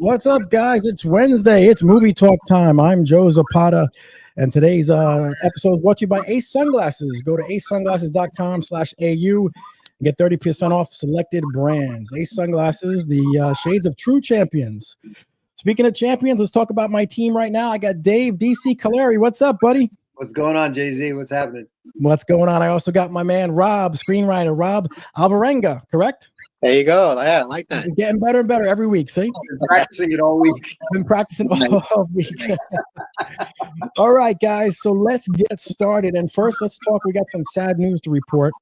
What's up, guys? It's Wednesday. It's movie talk time. I'm Joe Zapata, and today's episode is brought to you by Ace Sunglasses. Go to acesunglasses.com/au and get 30% off selected brands. Ace Sunglasses, the shades of true champions. Speaking of champions, let's talk about my team right now. I got Dave, DC, Callari. What's up, buddy? What's going on, Jay-Z? What's happening? What's going on? I also got my man Rob, screenwriter Rob Alvarenga, correct? There you go. Yeah, I like that. It's getting better and better every week. See? I've been practicing it all week. Been practicing all week. All right, guys. So let's get started. And first, let's talk. We got some sad news to report.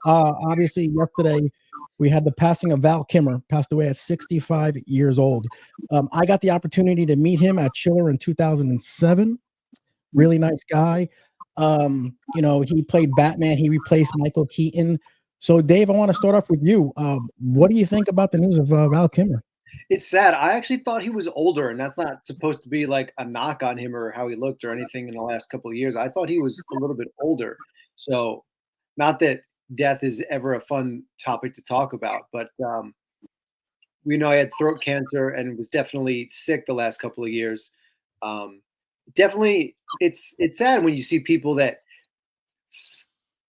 Obviously, yesterday we had the passing of Val Kilmer, passed away at 65 years old. I got the opportunity to meet him at Chiller in 2007. Really nice guy. He played Batman. He replaced Michael Keaton. So, Dave, I want to start off with you. What do you think about the news of Val Kilmer? It's sad. I actually thought he was older, and that's not supposed to be like a knock on him or how he looked or anything in the last couple of years. I thought he was a little bit older. So, not that death is ever a fun topic to talk about, but we know he had throat cancer and was definitely sick the last couple of years. Definitely, it's sad when you see people that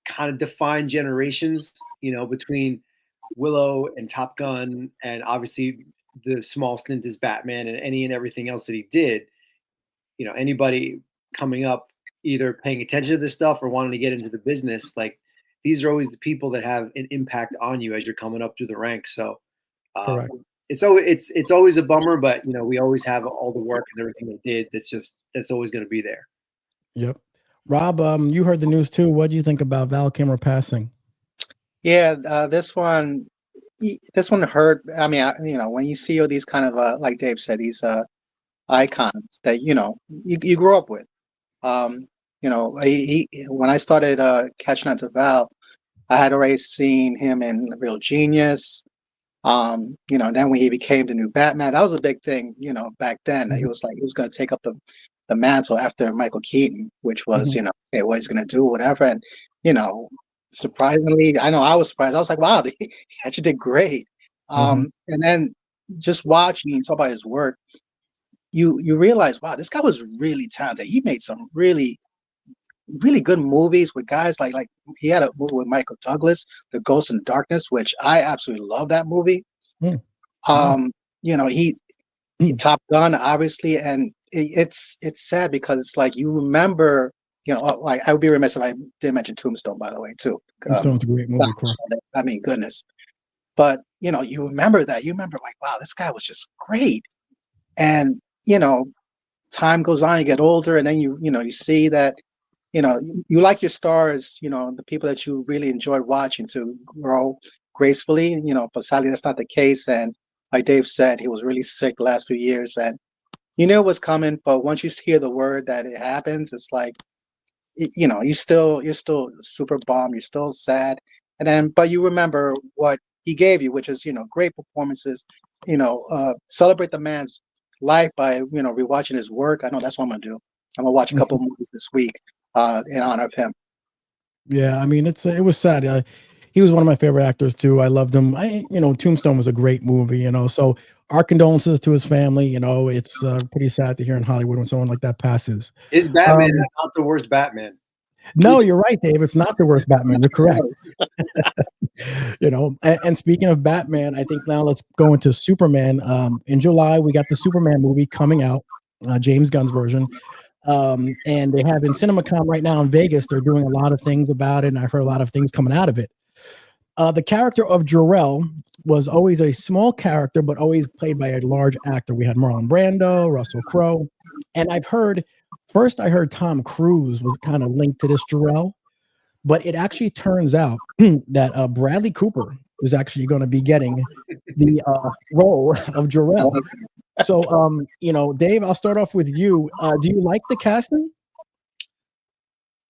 kind of define generations, between Willow and Top Gun, and obviously the small stint as Batman and any and everything else that he did. Anybody coming up, either paying attention to this stuff or wanting to get into the business, like these are always the people that have an impact on you as you're coming up through the ranks. So it's always a bummer, but we always have all the work and everything they did. That's always going to be there. Yep. Rob, you heard the news too. What do you think about Val Kilmer passing? Yeah, this one hurt. I mean, when you see all these kind of like Dave said, these icons that you grew up with. When I started catching on to Val, I had already seen him in Real Genius. Then when he became the new Batman, that was a big thing. Back then, that he was going to take up the mantle after Michael Keaton, which was, okay, what he's going to do, whatever. And, surprisingly, I know I was surprised. I was like, wow, he actually did great. And then just watching and talk about his work, you realize, wow, this guy was really talented. He made some really, really good movies with guys like he had a movie with Michael Douglas, The Ghost in Darkness, which I absolutely love that movie. He Top Gun, obviously, and it's sad because it's like you remember, like I would be remiss if I didn't mention Tombstone, by the way, too. Tombstone's a great movie, of course. I mean, goodness. But you remember that. You remember like, wow, this guy was just great. And time goes on, you get older, and then you see that you like your stars, the people that you really enjoy watching to grow gracefully, but sadly that's not the case. And like Dave said, he was really sick the last few years, and you knew it was coming, but once you hear the word that it happens, it's like, you're still super bummed, you're still sad. And then, but you remember what he gave you, which is, great performances, celebrate the man's life by, rewatching his work. I know that's what I'm going to do. I'm going to watch a couple of movies this week in honor of him. Yeah, I mean, it was sad. He was one of my favorite actors too. I loved him. Tombstone was a great movie. So our condolences to his family. It's pretty sad to hear in Hollywood when someone like that passes. His Batman is not the worst Batman. No, you're right, Dave. It's not the worst Batman. You're correct. And speaking of Batman, I think now let's go into Superman. In July, we got the Superman movie coming out, James Gunn's version. And they have in CinemaCon right now in Vegas. They're doing a lot of things about it, and I've heard a lot of things coming out of it. The character of Jor-el was always a small character, but always played by a large actor. We had Marlon Brando, Russell Crowe, and I heard Tom Cruise was kind of linked to this Jor-el, but it actually turns out that Bradley Cooper was actually going to be getting the role of Jor-el. So, Dave, I'll start off with you. Do you like the casting?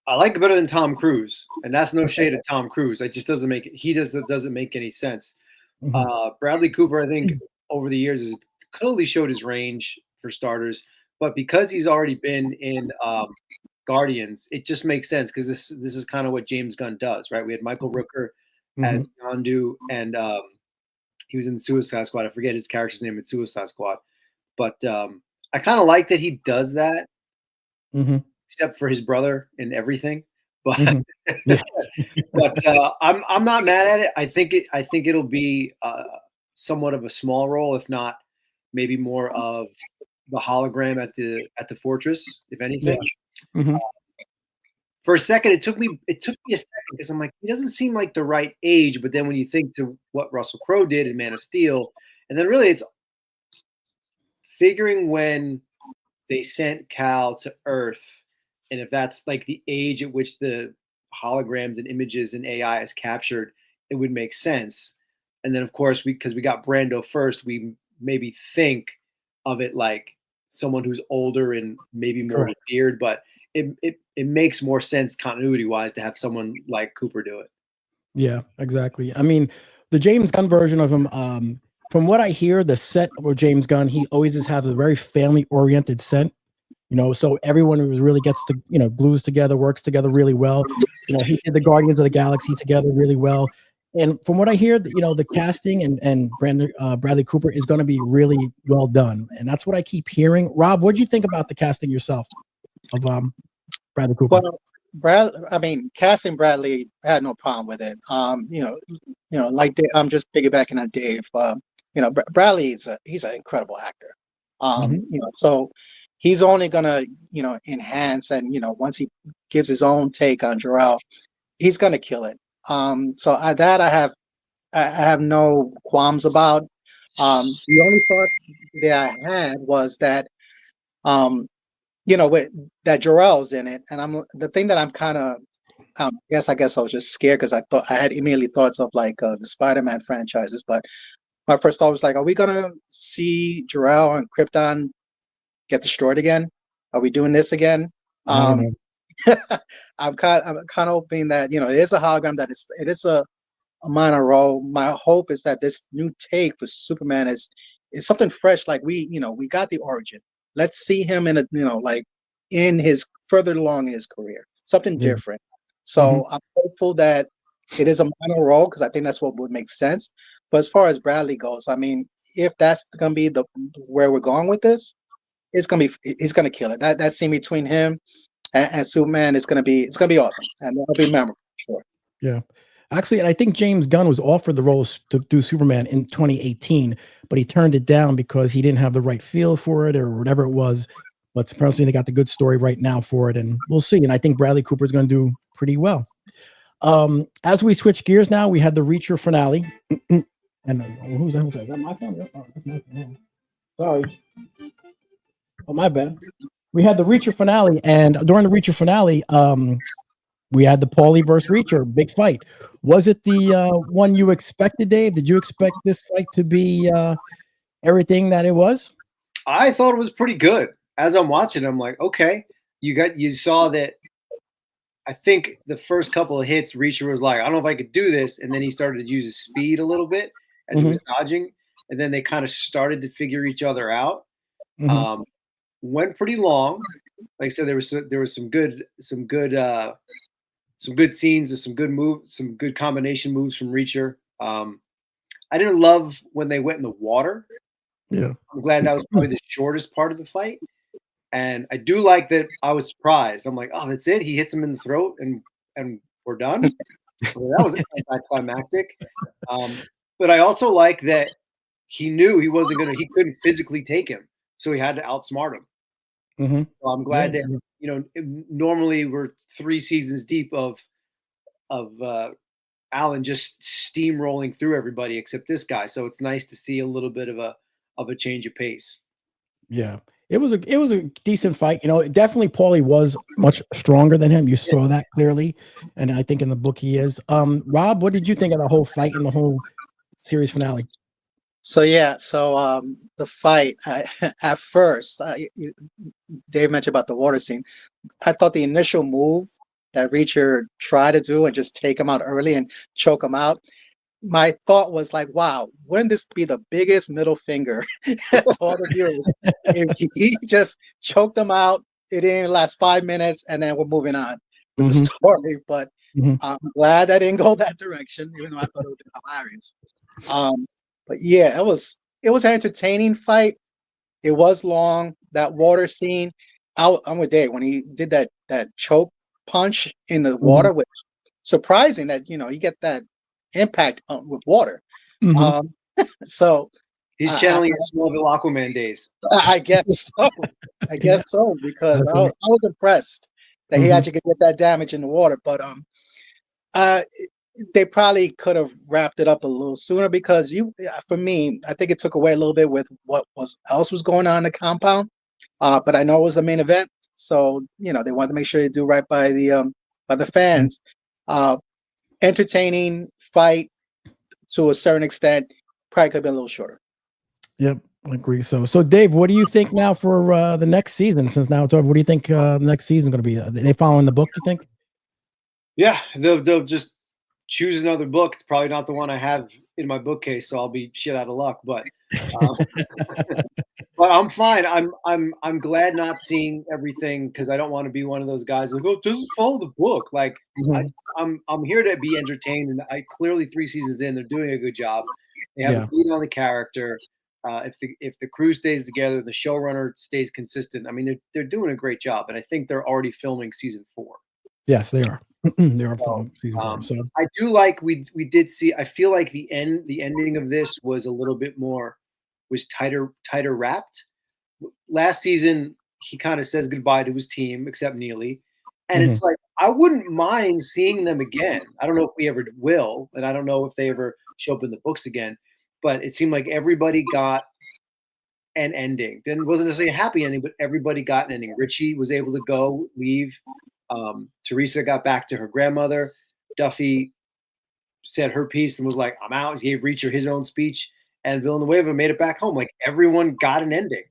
I like it better than Tom Cruise, and that's no shade at Tom Cruise. It just doesn't make any sense. Bradley Cooper, I think, over the years has clearly showed his range for starters, but because he's already been in Guardians, it just makes sense because this is kind of what James Gunn does, right? We had Michael Rooker as Yondu, and he was in Suicide Squad. I forget his character's name in Suicide Squad. But I kind of like that he does that, Mm-hmm. except for his brother and everything. But Mm-hmm. Yeah. but I'm not mad at it. I think it'll be somewhat of a small role, if not maybe more of the hologram at the fortress, if Yeah. anything. Mm-hmm. For a second, it took me a second because I'm like, he doesn't seem like the right age. But then when you think to what Russell Crowe did in Man of Steel, and then really it's figuring when they sent Cal to Earth, and if that's like the age at which the holograms and images and AI is captured, it would make sense. And then, of course, because we got Brando first, we maybe think of it like someone who's older and maybe more Correct. revered, but it makes more sense continuity wise to have someone like Cooper do it. Yeah, exactly. I mean, the James Gunn version of him, from what I hear, the set of James Gunn, he always just has a very family-oriented set. So everyone was really gets to, glues together, works together really well. He did the Guardians of the Galaxy together really well. And from what I hear, the casting and Bradley Cooper is going to be really well done. And that's what I keep hearing. Rob, what do you think about the casting yourself of Bradley Cooper? Well, I mean, casting Bradley, I had no problem with it. Like I'm just piggybacking on Dave. Bradley he's an incredible actor. Mhm. So he's only gonna, enhance, and once he gives his own take on Jor-el, he's gonna kill it. So I have no qualms about. The only thought that I had was that, um, with that Jor-el's in it, and the thing that I'm kind of, I guess I was just scared because I thought I had immediately thoughts of like the Spider-Man franchises, but my first thought was like, are we gonna see Jor-el and Krypton get destroyed again? Are we doing this again? I don't Um, know. I'm kind of hoping that it is a hologram, that it is a minor role. My hope is that this new take for Superman is something fresh. Like we got the origin. Let's see him in like in his further along in his career, something Yeah. different. Mhm. So I'm hopeful that it is a minor role because I think that's what would make sense. But as far as Bradley goes, I mean, if that's gonna be the where we're going with this, he's gonna kill it. That scene between him and Superman is gonna be awesome, and it'll be memorable for sure. Yeah. Actually, and I think James Gunn was offered the roles to do Superman in 2018, but he turned it down because he didn't have the right feel for it or whatever it was. But apparently they got the good story right now for it, and we'll see. And I think Bradley Cooper is going to do pretty well. As we switch gears now, we had the Reacher finale. And who's that? Is that my phone? Oh, that's my phone. Sorry. Oh, my bad. We had the Reacher finale, and during the Reacher finale, we had the Paulie versus Reacher big fight. Was it the one you expected, Dave? Did you expect this fight to be everything that it was? I thought it was pretty good. As I'm watching, I'm like, okay, you saw that. I think the first couple of hits, Reacher was like, I don't know if I could do this, and then he started to use his speed a little bit as he Mm-hmm. was dodging, and then they kind of started to figure each other out. Mm-hmm. Um, went pretty long. Like I said, there was some good scenes and some good combination moves from Reacher. I didn't love when they went in the water. Yeah. I'm glad that was probably the shortest part of the fight. And I do like that I was surprised. I'm like, oh, that's it. He hits him in the throat and we're done. Well, that was anticlimactic. But I also like that he knew he couldn't physically take him. So he had to outsmart him. Mm-hmm. So I'm Yeah. glad that, normally we're 3 seasons deep of Allen just steamrolling through everybody except this guy. So it's nice to see a little bit of a change of pace. Yeah. It was a decent fight. Definitely Paulie was much stronger than him. You saw that clearly. And I think in the book he is. Rob, what did you think of the whole fight and the whole series finale? So yeah, the fight at first, Dave mentioned about the water scene. I thought the initial move that Reacher tried to do and just take him out early and choke him out. My thought was like, wow, wouldn't this be the biggest middle finger to all the viewers if he just choked them out? It didn't last 5 minutes, and then we're moving on with the Mm-hmm. story. But Mm-hmm. I'm glad I didn't go that direction, even though I thought it would be hilarious. Um, but yeah, it was an entertaining fight. It was long. That water scene, I'm with Dave when he did that choke punch in the Mhm. water, which surprising that you get that impact with water. Mhm. Um, so He's I, channeling his Smallville Aquaman days. I guess so. I guess Yeah. so because That's I right. was impressed that he Mhm. actually could get that damage in the water. But uh, they probably could have wrapped it up a little sooner because for me, I think it took away a little bit with what else was going on in the compound. But I know it was the main event, so they wanted to make sure they do right by the Mm. fans. Uh, Entertaining fight to a certain extent. Probably could have been a little shorter. Yep, I agree. So Dave, what do you think now for the next season? Since now it's over, what do you think the next season is going to be? Are they following the book? You think? Yeah, they'll just choose another book. It's probably not the one I have in my bookcase, so I'll be shit out of luck. Um, but I'm fine. I'm glad not seeing everything because I don't want to be one of those guys like, oh, just follow the book. Like I, Mhm. I'm here to be entertained, and I clearly 3 seasons in, they're doing a good job. They have a Yeah. beat on the character. If the crew stays together, the showrunner stays consistent. I mean, they're doing a great job, and I think they're already filming season 4. Yes, they are. They are So, filming season 4. So I do like we did see. I feel like the ending of this was a little bit more was tighter wrapped. Last season, he kind of says goodbye to his team, except Neely, and mhm. it's like I wouldn't mind seeing them again. I don't know if we ever will, and I don't know if they ever show up in the books again. But it seemed like everybody got an ending. Then wasn't necessarily a happy ending, but everybody got an ending. Richie was able to go leave. Teresa got back to her grandmother. Duffy said her piece and was like, "I'm out." He gave Reacher his own speech, and Villanueva made it back home. Like everyone got an ending.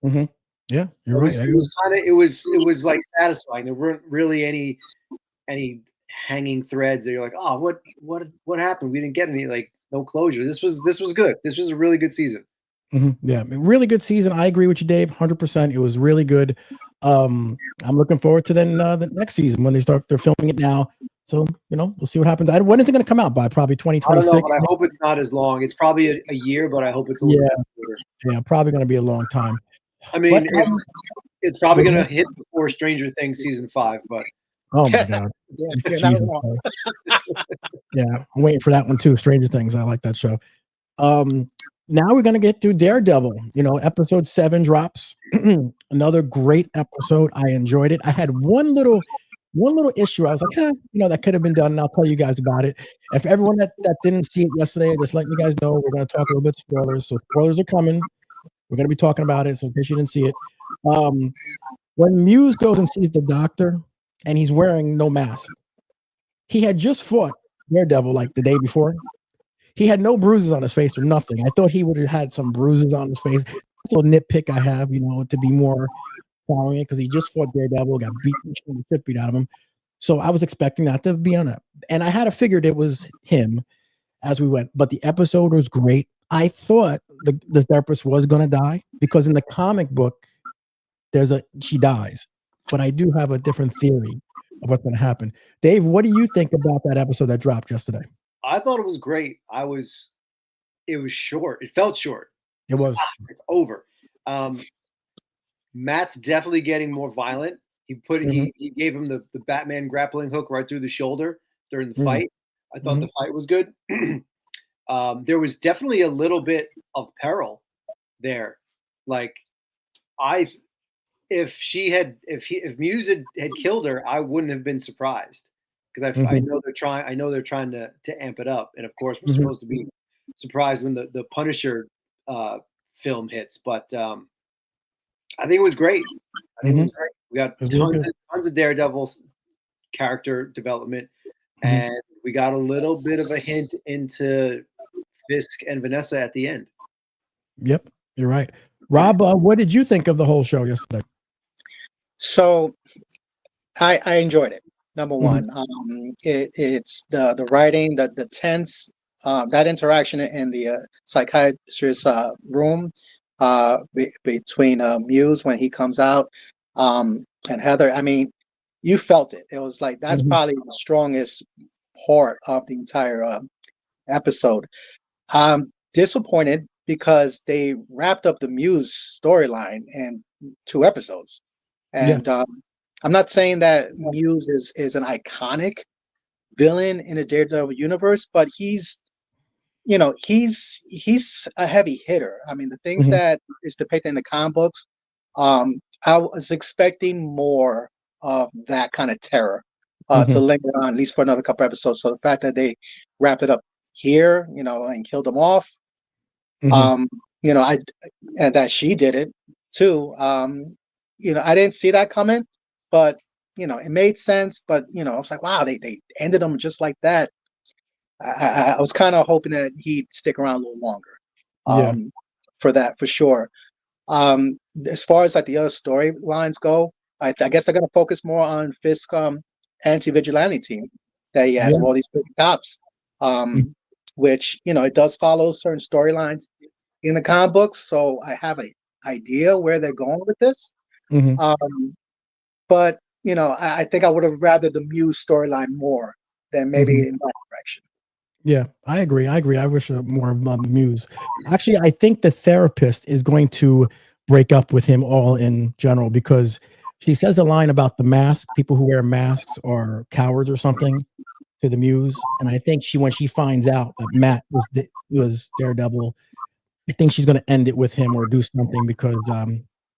Mhm. Yeah, you're It right. was it was kind of it was like satisfying. There weren't really any hanging threads that you're like, oh, what happened? We didn't get any like no closure. This was good. This was a really good season. Yeah, I mean, really good season. I agree with you, Dave. 100%. It was really good. I'm looking forward to then the next season when they're filming it now. So we'll see what happens. When is it going to come out by? Probably I don't know, 2026. but I hope it's not as long. It's probably a year, but I hope it's a little Yeah, bit shorter. yeah, probably going to be a long time. I mean, But if it's probably go going to ahead. hit before Stranger Things season 5, but Oh my God, Yeah, you're not Jesus wrong. Christ. Yeah, I'm waiting for that one too. Stranger Things. I like that show. Um, Now we're gonna get to Daredevil. Episode 7 drops. Another great episode. I enjoyed it. I had one little issue. I was like, that could have been done, and I'll tell you guys about it. If everyone that didn't see it yesterday, just letting you guys know, we're gonna talk a little bit spoilers. So spoilers are coming. We're gonna be talking about it. So in case you didn't see it, um, when Muse goes and sees the doctor, and he's wearing no mask, he had just fought Daredevil like the day before. He had no bruises on his face or nothing. I thought he would have had some bruises on his face. That's a little nitpick I have, to be more following it because he just fought Daredevil, got beaten, the shit beat out of him. So I was expecting that to be on it. And I had figured it was him as we went. But the episode was great. I thought the therapist was going to die because in the comic book, she dies. But I do have a different theory of what's going to happen. Dave, what do you think about that episode that dropped yesterday? I thought it was great. It was short. It felt short. It was. It's over. Matt's definitely getting more violent. Mhm, He gave him the Batman grappling hook right through the shoulder during the mhm, fight. I thought mhm. the fight was good. There was definitely a little bit of peril there. Like I if Muse had killed her, I wouldn't have been surprised because I Mhm, know they're trying to amp it up, and of course we're mhm, supposed to be surprised when the Punisher film hits. But I think it was great. I think it mhm. was great. We got It was real good. tons of Daredevil character development, Mhm. and we got a little bit of a hint into Fisk and Vanessa at the end. Yep, you're right. Rob, what did you think of the whole show yesterday? So I enjoyed it. Number Mhm, one, it's the writing, the tense, that interaction in the psychiatrist's room between Muse when he comes out, and Heather. I mean, you felt it. It was like that's mhm, probably the strongest part of the entire episode. I'm disappointed because they wrapped up the Muse storyline in 2 episodes. Yeah. And I'm not saying that Muse is an iconic villain in the Daredevil universe, but he's a heavy hitter. I mean, the things Hmm. that is depicted in the comic books, I was expecting more of that kind of terror to Hmm. linger on at least for another couple episodes. So the fact that they wrapped it up here, and killed him off, Hmm. um, I and that she did it too. I didn't see that coming, but it made sense. But I was like, wow, they ended him just like that. I was kind of hoping that he'd stick around a little longer, Yeah. for that for sure. As far as like the other storylines go, I guess they're gonna focus more on Fisk anti-vigilante team that he has Yeah. with all these big cops. Which it does follow certain storylines in the comic books, so I have a idea where they're going with this. Hmm. Um, but I think I would have rather the Muse storyline more than maybe Hmm. in that direction. Yeah, I agree. I agree. I wish more of Muse. Actually, I think the therapist is going to break up with him all in general because she says a line about the mask. People who wear masks are cowards or something to the Muse, and I think when she finds out that Matt was Daredevil, I think she's going to end it with him or do something because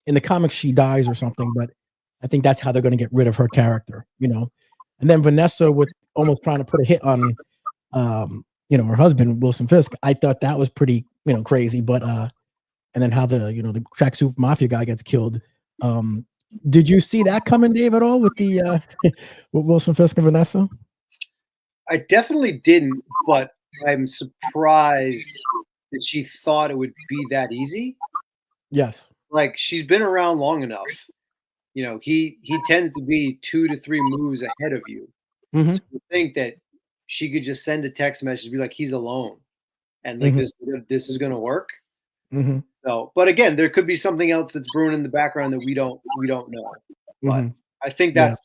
in the comics she dies or something. But I think that's how they're going to get rid of her character. And then Vanessa with almost trying to put a hit on her husband, Wilson Fisk. I thought that was pretty, crazy. But and then how the tracksuit mafia guy gets killed. Did you see that coming, Dave, at all with the with Wilson Fisk and Vanessa? I definitely didn't, but I'm surprised that she thought it would be that easy. Yes. Like, she's been around long enough. He tends to be 2 to 3 moves ahead of you. Hmm. So to think that she could just send a text message and be like, he's alone, and like Hmm. this is gonna work. Hmm. So, but again, there could be something else that's brewing in the background that we don't know. But Hmm. I think Yeah.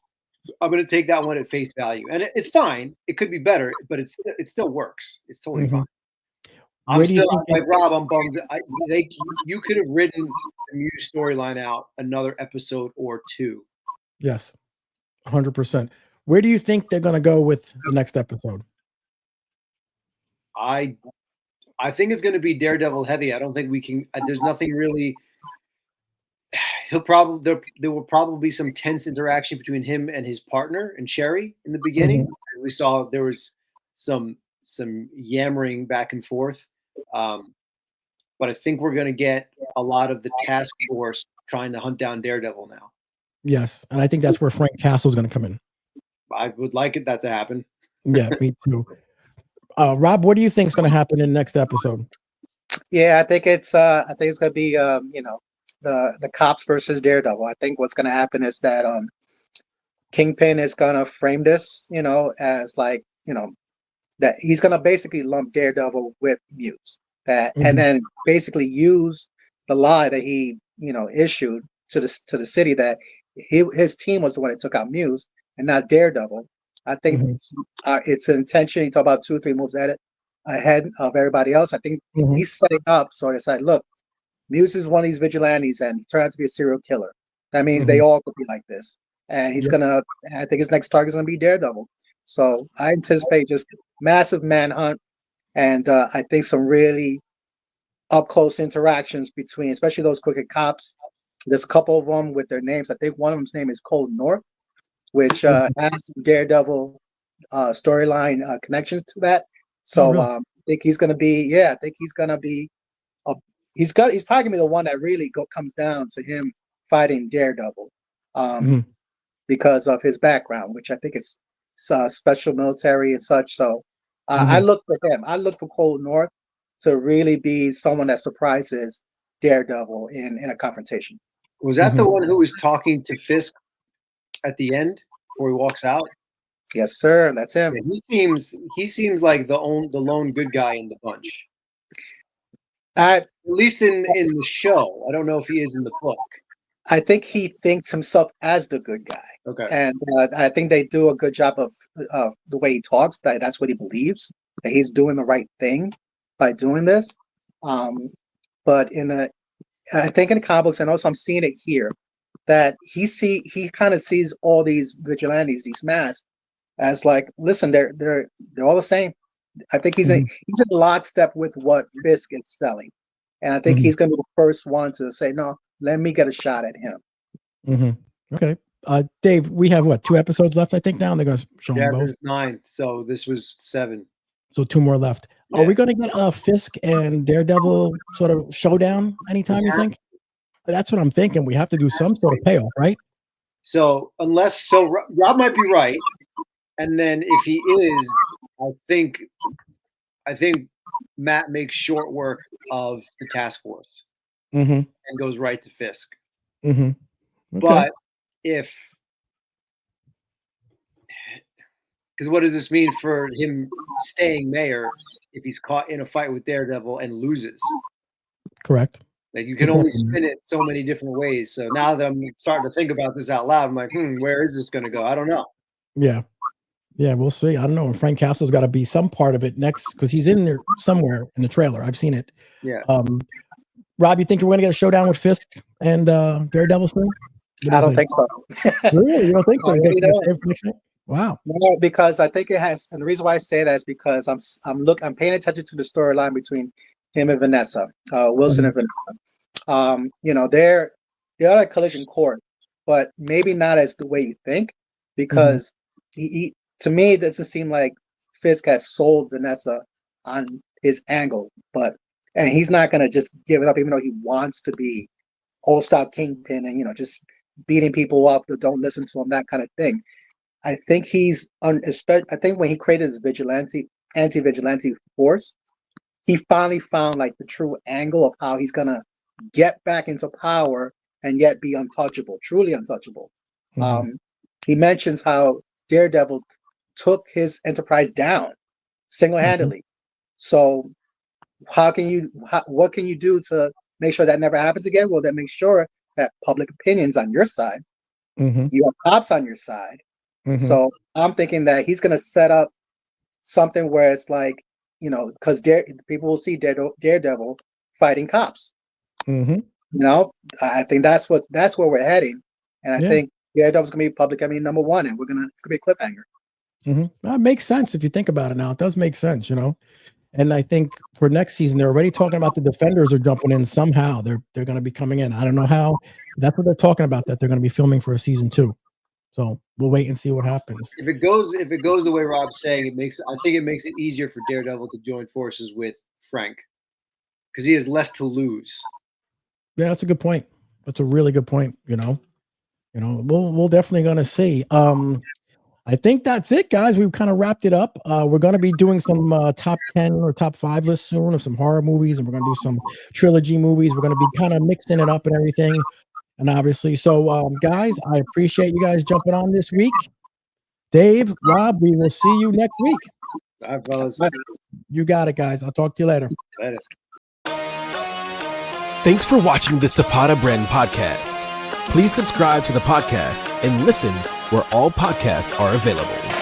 I'm going to take that one at face value, and it's fine. It could be better, but it still works. It's totally Hmm. fine. I'm Where do you still think like Rob. I'm bummed. You could have written the Muse storyline out another episode or two. Yes, 100%. Where do you think they're going to go with the next episode? I I think it's going to be Daredevil heavy. I don't think we can. There's nothing really. There will probably be some tense interaction between him and his partner and Sherry in the beginning. Hmm. We saw there was some yammering back and forth, um, but I think we're going to get a lot of the task force trying to hunt down Daredevil now. Yes, and I think that's where Frank Castle's going to come in. I would like that to happen. Yeah, me too. Rob, what do you think is going to happen in the next episode? Yeah, I think it's gonna be the cops versus Daredevil. I think what's gonna happen is that Kingpin is gonna frame this, as like, that he's gonna basically lump Daredevil with Muse. That and Hmm. then basically use the lie that he, issued to the city that his team was the one that took out Muse and not Daredevil. I think Hmm. it's an intention. You talk about 2 or 3 moves ahead of everybody else. I think Hmm. he's setting up so to say, look, Muse is one of these vigilantes and he turned out to be a serial killer. That means they Hmm. all could be like this. And Yep. I think his next target is gonna be Daredevil. So I anticipate just massive manhunt and I think some really up close interactions between, especially those crooked cops. There's a couple of them with their names. I think one of them's name is Cold North, which Mhm. has some Daredevil storyline connections to that. Oh, So really? I think he's gonna be, yeah, I think he's gonna be a, he's probably gonna be the one that really comes down to him fighting Daredevil, um, Mhm. because of his background, which I think is special military and such. So I Mhm. look for him. I look for Cold North to really be someone that surprises Daredevil in a confrontation. Was that the Mhm. one who was talking to Fisk at the end before he walks out? Yes, sir. That's Yeah, him. he seems like the lone good guy in the bunch. I At least in the show. I don't know if he is in the book. I think he thinks himself as the good guy, Okay. and I think they do a good job of the way he talks. That's what he believes, that he's doing the right thing by doing this. Um, but I think in the comic books, and also I'm seeing it here, that he kind of sees all these vigilantes, these masks, as like, listen, they're all the same. I think he's in lockstep with what Fisk is selling, and I think he's going to be the first one to say, no, let me get a shot at him. Okay, Dave, we have what, 2 episodes left? I think now, and they're going to show them both. This is 9, so this was 7. So 2 more left. Yeah. Are we going to get a Fisk and Daredevil sort of showdown anytime? You think? That's what I'm thinking. We have to do some sort of payoff, right? So Rob might be right, and then if he is, I think Matt makes short work of the task force and goes right to Fisk. Okay. But because what does this mean for him staying mayor if he's caught in a fight with Daredevil and loses? Correct. Like, you can only spin it so many different ways. So now that I'm starting to think about this out loud, I'm like, where is this going to go? I don't know. Yeah, we'll see. I don't know. And Frank Castle's got to be some part of it next, because he's in there somewhere in the trailer. I've seen it. Yeah. Rob, you think we're going to get a showdown with Fisk and Daredevil soon? I don't think so. Really? You don't think so? Wow. No, because I think it has, and the reason why I say that is because I'm paying attention to the storyline between him and Vanessa, Wilson and Vanessa. They're at a collision course, but maybe not as the way you think, because he to me, it doesn't seem like Fisk has sold Vanessa on his angle, and he's not going to just give it up, even though he wants to be all-star kingpin and, just beating people up that don't listen to him, that kind of thing. I think I think when he created his anti-vigilante force, he finally found like the true angle of how he's going to get back into power and yet be untouchable, truly untouchable. He mentions how Daredevil took his enterprise down single-handedly. So what can you do to make sure that never happens again? Well, then make sure that public opinion's on your side. You have cops on your side. So I'm thinking that he's going to set up something where it's like, because people will see Daredevil fighting cops. I think that's where we're heading, and I think Daredevil's going to be public enemy number 1, and it's going to be a cliffhanger. That makes sense if you think about it. Now it does make sense, And I think for next season, they're already talking about the Defenders are jumping in somehow. They're going to be coming in. I don't know how. That's what they're talking about. That they're going to be filming for a season 2. So we'll wait and see what happens. If it goes the way Rob's saying, I think it makes it easier for Daredevil to join forces with Frank, because he has less to lose. Yeah, that's a good point. That's a really good point. We'll definitely going to see. I think that's it, guys. We've kind of wrapped it up. We're going to be doing some top 10 or top 5 lists soon of some horror movies, and we're going to do some trilogy movies. We're going to be kind of mixing it up and everything. And obviously, so guys, I appreciate you guys jumping on this week. Dave, Rob, we will see you next week. All right, fellas. You got it, guys. I'll talk to you later. Later. Thanks for watching the Zapata Brand podcast. Please subscribe to the podcast and listen where all podcasts are available.